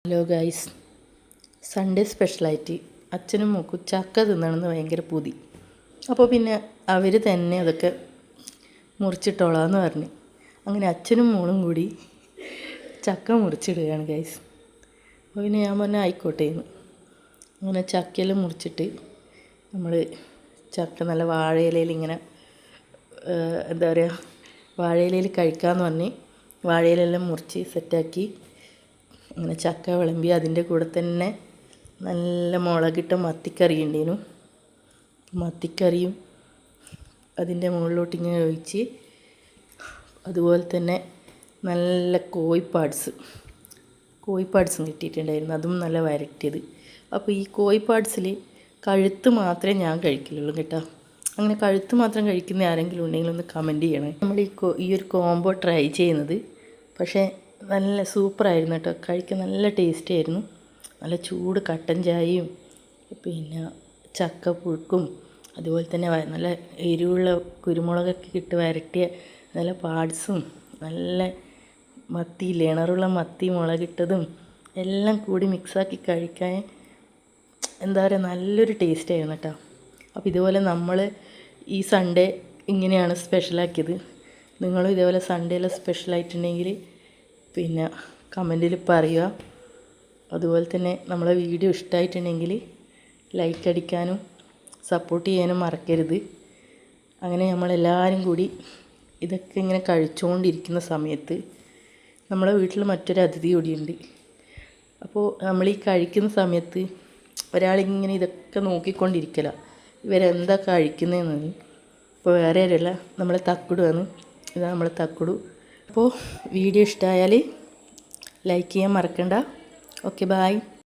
Hello guys, Sunday സ്പെഷ്യലായിട്ട് അച്ഛനും മോക്കും ചക്ക തിന്നണമെന്ന് ഭയങ്കര പൂതി. അപ്പോൾ പിന്നെ അവർ തന്നെ അതൊക്കെ മുറിച്ചിട്ടോളാന്ന് പറഞ്ഞു. അങ്ങനെ അച്ഛനും മോളും കൂടി ചക്ക മുറിച്ചിടുകയാണ് ഗൈസ്. അപ്പോൾ പിന്നെ ഞാൻ പറഞ്ഞാൽ ആയിക്കോട്ടെ എന്ന്. അങ്ങനെ ചക്കയെല്ലാം മുറിച്ചിട്ട് നമ്മൾ ചക്ക നല്ല വാഴയിലയിൽ ഇങ്ങനെ എന്താ പറയുക, വാഴയിലയിൽ കഴിക്കാമെന്ന് പറഞ്ഞ് വാഴയിലെല്ലാം മുറിച്ച് സെറ്റാക്കി അങ്ങനെ ചക്ക വിളമ്പി. അതിൻ്റെ കൂടെ തന്നെ നല്ല മുളകിട്ട മത്തിക്കറി ഉണ്ടേനു. മത്തിക്കറിയും അതിൻ്റെ മുകളിലോട്ട് ഇങ്ങനെ ഒഴിച്ച്, അതുപോലെ തന്നെ നല്ല കോഴിപ്പാട്സും കിട്ടിയിട്ടുണ്ടായിരുന്നു. അതും നല്ല വരട്ടിയത്. അപ്പോൾ ഈ കോഴിപ്പാട്സിൽ കഴുത്ത് മാത്രമേ ഞാൻ കഴിക്കലുള്ളൂ കേട്ടോ. അങ്ങനെ കഴുത്ത് മാത്രം കഴിക്കുന്ന ആരെങ്കിലും ഉണ്ടെങ്കിൽ ഒന്ന് കമൻറ്റ് ചെയ്യണേ. നമ്മൾ ഈ ഒരു കോംബോ ട്രൈ ചെയ്യുന്നത് പക്ഷേ നല്ല സൂപ്പറായിരുന്നു കേട്ടോ. കഴിക്കാൻ നല്ല ടേസ്റ്റ് ആയിരുന്നു. നല്ല ചൂട് കട്ടൻ ചായയും പിന്നെ ചക്കപ്പുഴുക്കും അതുപോലെ തന്നെ നല്ല എരിവുള്ള കുരുമുളകൊക്കെ ഇട്ട് വരട്ടിയ നല്ല പാട്സും നല്ല മത്തിയില്ലേ, ഇണറുള്ള മത്തി മുളകിട്ടതും എല്ലാം കൂടി മിക്സാക്കി കഴിക്കാൻ എന്താ പറയുക, നല്ലൊരു ടേസ്റ്റ് ആയിരുന്നു കേട്ടോ. അപ്പോൾ ഇതുപോലെ നമ്മൾ ഈ സൺഡേ ഇങ്ങനെയാണ് സ്പെഷ്യലാക്കിയത്. നിങ്ങളും ഇതേപോലെ സൺഡേയിൽ സ്പെഷ്യലായിട്ടുണ്ടെങ്കിൽ പിന്നെ കമൻറ്റിൽ പറയുക. അതുപോലെ തന്നെ നമ്മളെ വീഡിയോ ഇഷ്ടമായിട്ടുണ്ടെങ്കിൽ ലൈക്ക് അടിക്കാനും സപ്പോർട്ട് ചെയ്യാനും മറക്കരുത്. അങ്ങനെ നമ്മളെല്ലാവരും കൂടി ഇതൊക്കെ ഇങ്ങനെ കഴിച്ചുകൊണ്ടിരിക്കുന്ന സമയത്ത് നമ്മളെ വീട്ടിൽ മറ്റൊരു അതിഥി കൂടിയുണ്ട്. അപ്പോൾ നമ്മൾ ഈ കഴിക്കുന്ന സമയത്ത് ഒരാളിങ്ങനെ ഇതൊക്കെ നോക്കിക്കൊണ്ടിരിക്കല, ഇവരെന്താ കഴിക്കുന്നതെന്ന്. ഇപ്പോൾ വേറെ ആരല്ല, നമ്മളെ തക്കുടുവാണ്. ഇതാണ് നമ്മളെ തക്കുടു. അപ്പോൾ വീഡിയോ ഇഷ്ടമായാൽ ലൈക്ക് ചെയ്യാൻ മറക്കണ്ട. Okay, bye.